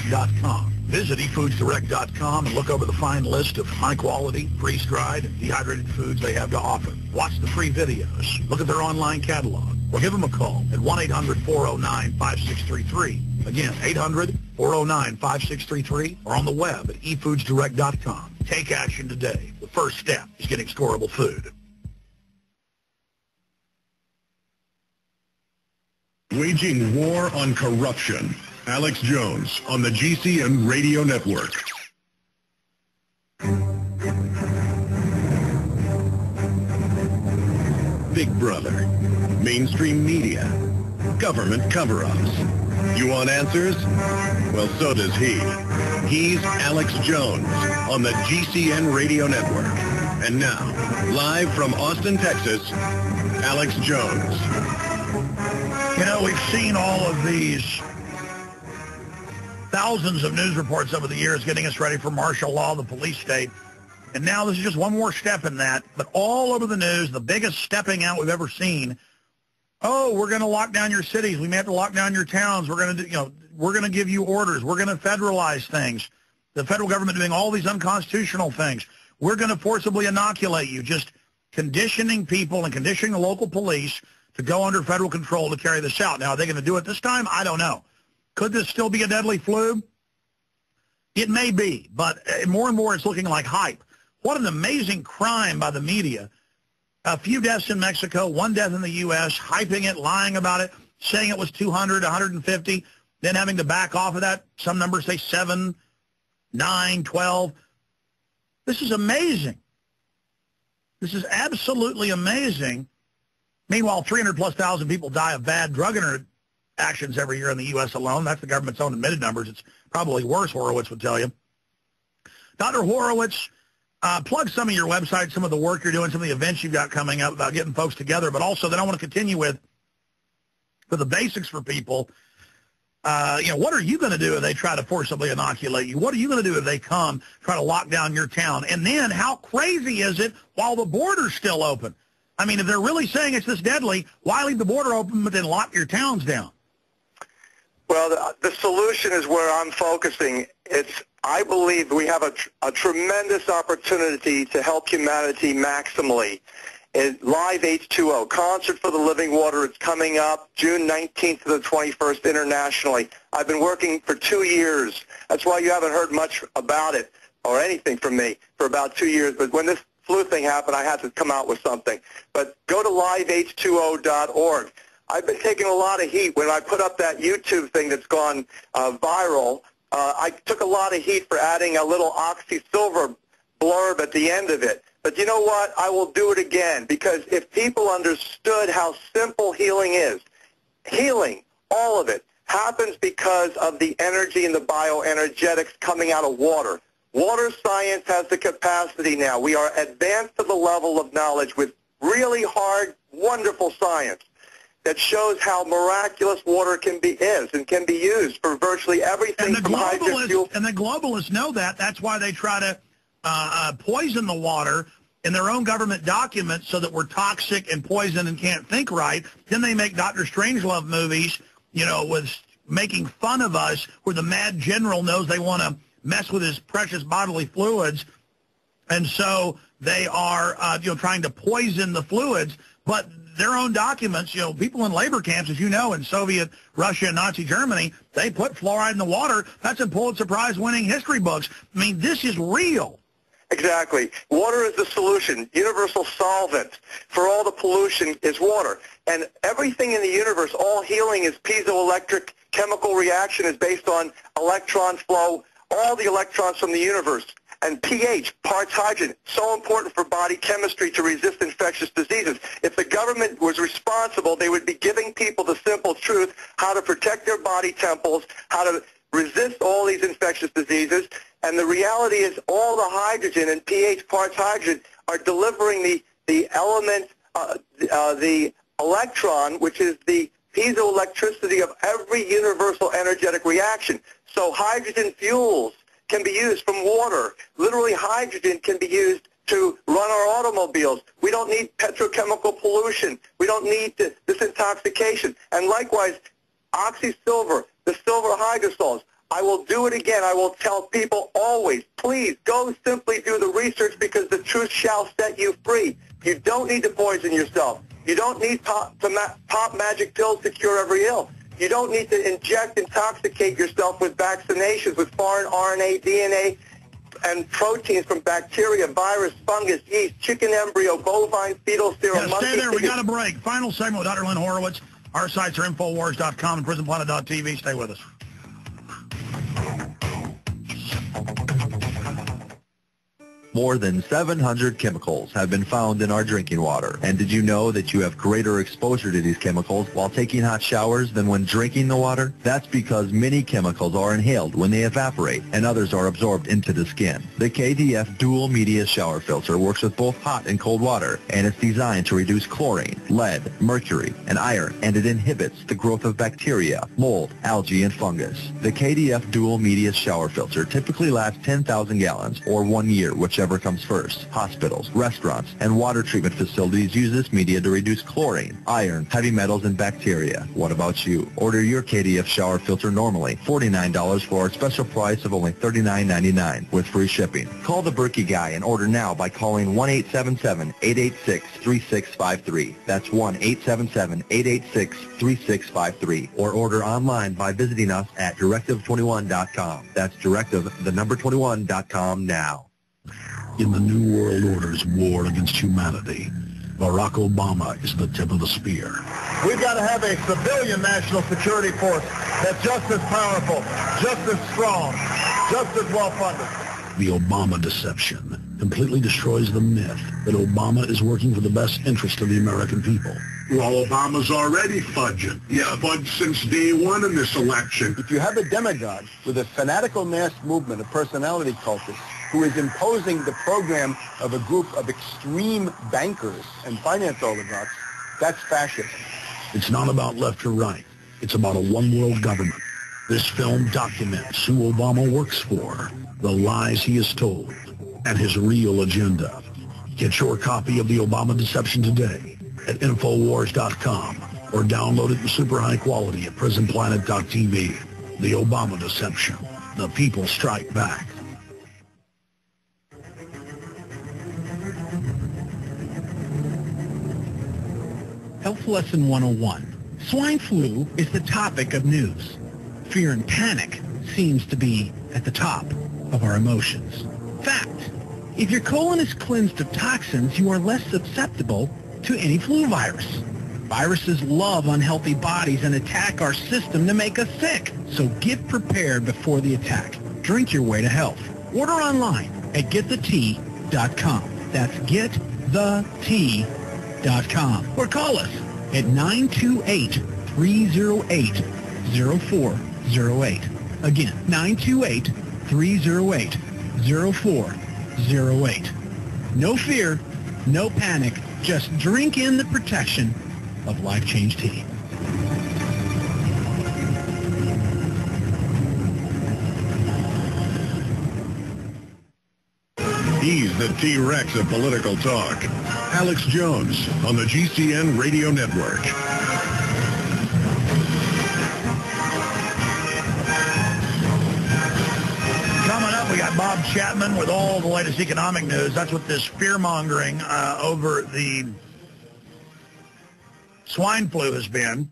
eFoodsDirect.com. Visit eFoodsDirect.com and look over the fine list of high-quality, freeze-dried, and dehydrated foods they have to offer. Watch the free videos. Look at their online catalog. Or give them a call at 1-800-409-5633. Again, 800-409-5633. Or on the web at eFoodsDirect.com. Take action today. The first step is getting scoreable food. Waging war on corruption. Alex Jones on the GCN Radio Network. Big Brother, mainstream media, government cover-ups. You want answers? Well, so does he. He's Alex Jones on the GCN Radio Network. And now, live from Austin, Texas, Alex Jones. You know, we've seen all of these thousands of news reports over the years getting us ready for martial law, the police state. And now this is just one more step in that. But all over the news, the biggest stepping out we've ever seen. Oh, we're going to lock down your cities. We may have to lock down your towns. We're going to, we're going to give you orders. We're going to federalize things. The federal government doing all these unconstitutional things. We're going to forcibly inoculate you, just conditioning people and conditioning the local police to go under federal control to carry this out. Now, are they going to do it this time? I don't know. Could this still be a deadly flu? It may be, but more and more it's looking like hype. What an amazing crime by the media. A few deaths in Mexico, one death in the U.S., hyping it, lying about it, saying it was 200, 150, then having to back off of that. Some numbers say 7, 9, 12. This is amazing. This is absolutely amazing. Meanwhile, 300+ thousand people die of bad drug interactions every year in the U.S. alone. That's the government's own admitted numbers. It's probably worse, Horowitz would tell you. Dr. Horowitz, plug some of your websites, some of the work you're doing, some of the events you've got coming up about getting folks together, but also that I want to continue with, for the basics for people, what are you going to do if they try to forcibly inoculate you? What are you going to do if they come, try to lock down your town? And then how crazy is it while the border's still open? I mean, if they're really saying it's this deadly, why leave the border open but then lock your towns down? Well, the solution is where I'm focusing. I believe we have a tremendous opportunity to help humanity maximally. Live H2O, Concert for the Living Water, it's coming up June 19th to the 21st internationally. I've been working for 2 years. That's why you haven't heard much about it or anything from me for about 2 years. But when this flu thing happened, I had to come out with something. But go to liveh2o.org. I've been taking a lot of heat when I put up that YouTube thing that's gone viral. I took a lot of heat for adding a little oxysilver blurb at the end of it. But you know what? I will do it again, because if people understood how simple healing is, healing, all of it, happens because of the energy and the bioenergetics coming out of water. Water science has the capacity now. We are advanced to the level of knowledge with really hard, wonderful science that shows how miraculous water can be and can be used for virtually everything from hydrogen fuel. And the globalists know that. That's why they try to poison the water in their own government documents so that we're toxic and poison and can't think right. Then they make Dr. Strangelove movies, with making fun of us, where the mad general knows they want to mess with his precious bodily fluids. And so they are, trying to poison the fluids. But their own documents, people in labor camps, as you know, in Soviet Russia and Nazi Germany, they put fluoride in the water. That's in Pulitzer Prize-winning history books. I mean, this is real. Exactly. Water is the solution. Universal solvent for all the pollution is water. And everything in the universe, all healing is piezoelectric. Chemical reaction is based on electron flow, all the electrons from the universe. And pH, parts hydrogen, so important for body chemistry to resist infectious diseases. If the government was responsible, they would be giving people the simple truth, how to protect their body temples, how to resist all these infectious diseases. And the reality is all the hydrogen and pH, parts hydrogen, are delivering the element, the electron, which is the piezoelectricity of every universal energetic reaction. So hydrogen fuels can be used from water. Literally, hydrogen can be used to run our automobiles. We don't need petrochemical pollution. We don't need this intoxication. And likewise, oxysilver, the silver hydrosols, I will do it again. I will tell people always, please go simply do the research because the truth shall set you free. You don't need to poison yourself. You don't need pop magic pills to cure every ill. You don't need to intoxicate yourself with vaccinations, with foreign RNA, DNA, and proteins from bacteria, virus, fungus, yeast, chicken embryo, bovine, fetal serum, monkey. Stay there. We got a break. Final segment with Dr. Lynn Horowitz. Our sites are Infowars.com and PrisonPlanet.tv. Stay with us. More than 700 chemicals have been found in our drinking water. And did you know that you have greater exposure to these chemicals while taking hot showers than when drinking the water? That's because many chemicals are inhaled when they evaporate and others are absorbed into the skin. The KDF Dual Media Shower Filter works with both hot and cold water, and it's designed to reduce chlorine, lead, mercury, and iron, and it inhibits the growth of bacteria, mold, algae, and fungus. The KDF Dual Media Shower Filter typically lasts 10,000 gallons or 1 year, whichever comes first. Hospitals, restaurants, and water treatment facilities use this media to reduce chlorine, iron, heavy metals, and bacteria. What about you? Order your KDF shower filter normally $49 for our special price of only $39.99 with free shipping. Call the Berkey Guy and order now by calling 1-877-886-3653. That's 1-877-886-3653. Or order online by visiting us at directive21.com. That's directive21.com now. In the New World Order's war against humanity, Barack Obama is the tip of the spear. We've got to have a civilian national security force that's just as powerful, just as strong, just as well-funded. The Obama deception completely destroys the myth that Obama is working for the best interest of the American people. Well, Obama's already fudging. Yeah, fudged since day one in this election. If you have a demagogue with a fanatical mass movement of personality cultists who is imposing the program of a group of extreme bankers and finance oligarchs, that's fascism. It's not about left or right. It's about a one-world government. This film documents who Obama works for, the lies he has told, and his real agenda. Get your copy of The Obama Deception today at Infowars.com or download it in super high quality at PrisonPlanet.tv. The Obama Deception. The people strike back. Health Lesson 101. Swine flu is the topic of news. Fear and panic seems to be at the top of our emotions. Fact, if your colon is cleansed of toxins, you are less susceptible to any flu virus. Viruses love unhealthy bodies and attack our system to make us sick. So get prepared before the attack. Drink your way to health. Order online at getthetea.com. That's getthetea.com. Or call us at 928-308-0408. Again, 928-308-0408. No fear, no panic. Just drink in the protection of Life Change Tea. He's the T-Rex of political talk. Alex Jones on the GCN Radio Network. Coming up, we got Bob Chapman with all the latest economic news. That's what this fear-mongering over the swine flu has been.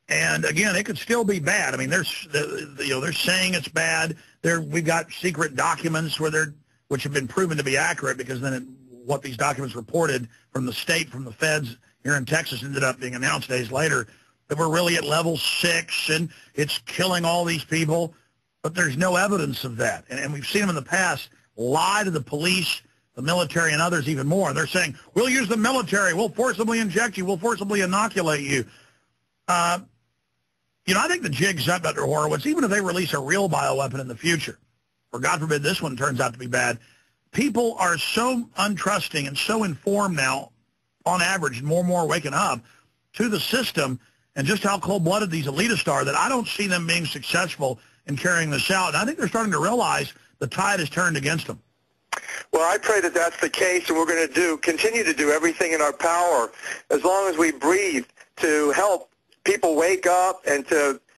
And again, it could still be bad. I mean, they're saying it's bad. We've got secret documents which have been proven to be accurate, because then what these documents reported from the state, from the feds here in Texas, ended up being announced days later that we're really at level 6 and it's killing all these people. But there's no evidence of that. And we've seen them in the past lie to the police, the military, and others even more. They're saying, we'll use the military, we'll forcibly inject you, we'll forcibly inoculate you. I think the jig's up, Dr. Horowitz. Even if they release a real bioweapon in the future, or God forbid this one turns out to be bad, people are so untrusting and so informed now, on average, more and more waking up to the system and just how cold-blooded these elitists are, that I don't see them being successful in carrying this out. And I think they're starting to realize the tide has turned against them. Well, I pray that that's the case, and we're going to continue to do everything in our power, as long as we breathe, to help people wake up and to